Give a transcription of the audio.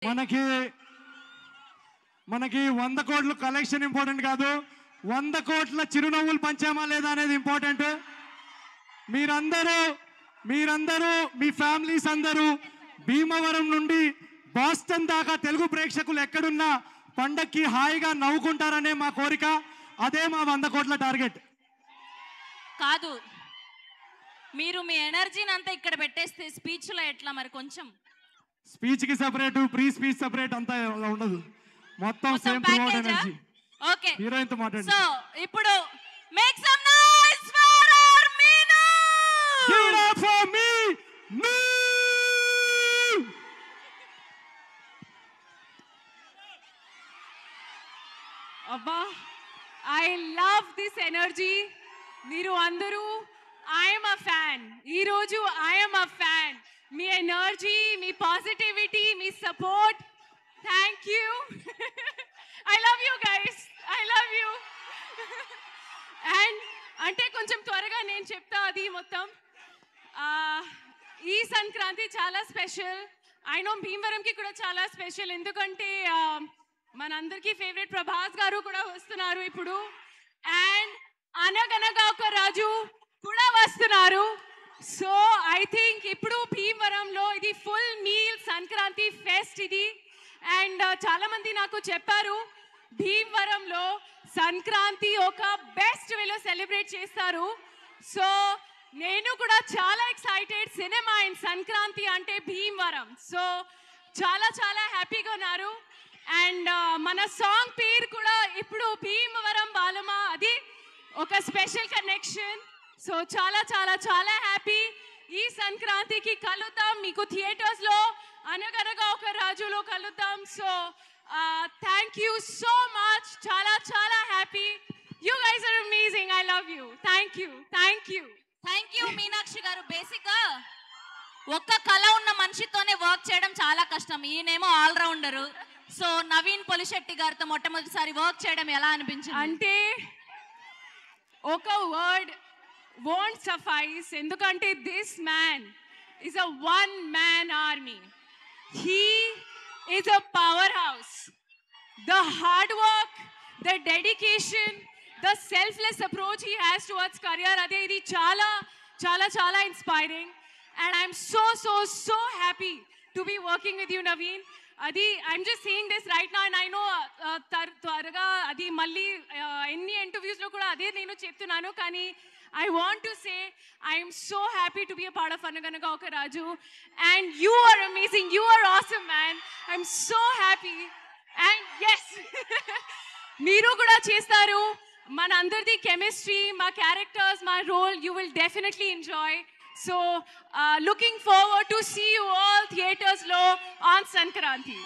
మనకి 100 కోట్ల collection important కాదు, 100 కోట్ల చిరునవ్వులు పంచామా లేదా అనేది ఇంపార్టెంట్. మీరందరూ మీ ఫ్యామిలీస్ అందరూ భీమవరం నుండి బాస్టన్ దాకా తెలుగు ప్రేక్షకులు ఎక్కడున్నా పండక్కి హాయిగా నవ్వుకుంటారనే మా కోరిక. అదే మా 100 కోట్ల టార్గెట్. కాదు, మీరు మీ ఎనర్జీని అంతా ఇక్కడ పెట్టేస్తే స్పీచ్లో ఎట్లా మరి? కొంచెం స్పీచ్కి సెపరేట్, ప్రీ స్పీచ్ సెపరేట్ అంతా ఉండదు, మొత్తం same throughout energy. Okay, heroine తో మాట్లాడండి. సో ఇప్పుడు make some noise for hour Meena. Give it up for me. అబ్బా, ఐ లవ్ దిస్ ఎనర్జీ. మీరు అందరూ ఐఎమ్ అ ఫ్యాన్. ఈరోజు I'm a fan. Me energy, me positivity, me support, thank you. I love you guys, I love you. And అంటే కొంచెం త్వరగా నేను చెప్తా అది మొత్తం. ఈ సంక్రాంతి చాలా స్పెషల్. ఐ నో భీమవరంకి కూడా చాలా స్పెషల్, ఎందుకంటే మనందరికీ ఫేవరెట్ ప్రభాస్ గారు కూడా వస్తున్నారు ఇప్పుడు. అండ్ అనగనగా ఒక రాజు కూడా వస్తున్నారు. సో ఐ థింక్ ఇప్పుడు భీమవరంలో ఇది ఫుల్ మీల్ సంక్రాంతి ఫెస్ట్ ఇది. అండ్ చాలా మంది నాకు చెప్పారు భీమవరంలో సంక్రాంతి ఒక బెస్ట్ వేలో సెలబ్రేట్ చేస్తారు. సో నేను కూడా చాలా ఎక్సైటెడ్. సినిమా అండ్ సంక్రాంతి అంటే భీమవరం. సో చాలా చాలా హ్యాపీగా ఉన్నారు. అండ్ మన సాంగ్ పేరు కూడా ఇప్పుడు భీమవరం బాలమా, అది ఒక స్పెషల్ కనెక్షన్. సో చాలా చాలా చాలా హ్యాపీ. ఈ సంక్రాంతికి కలుద్దాం మీకు థియేటర్స్లో, అనగనగా ఒక రాజులో కలుద్దాం. So thank you so much. చాలా చాలా happy. You guys are amazing. I love you. Thank you, thank you, thank you Meenakshi garu. బేసిక్గా ఒక్క కళ ఉన్న మనిషితోనే వర్క్ చేయడం చాలా కష్టం. ఈయనేమో ఆల్రౌండరు. సో నవీన్ పొలిశెట్టి గారితో మొట్టమొదటిసారి వర్క్ చేయడం ఎలా అనిపించింది? అంటే ఒక వర్డ్ won't suffice, ఎందుకంటే this man is a one man army. He is a powerhouse. The hard work, the dedication, the selfless approach he has towards career, ade idi chala chala chala inspiring. And I'm so happy to be working with you, Naveen. Adi, I'm just saying this right now, and I know త్వరగా అది మళ్ళీ ఎన్ని interviews లో కూడా అదే నేను చెప్తున్నాను, కానీ I want to say I am so happy to be a part of Anaganaga Oka Raju, and you are amazing. You are awesome, man. I'm so happy. And yes, మీరు కూడా చేస్తారు. మన అందరిది కెమిస్ట్రీ, మా క్యారెక్టర్స్, మా role, you will definitely enjoy. So looking forward to see you all theaters lo on Sankranti.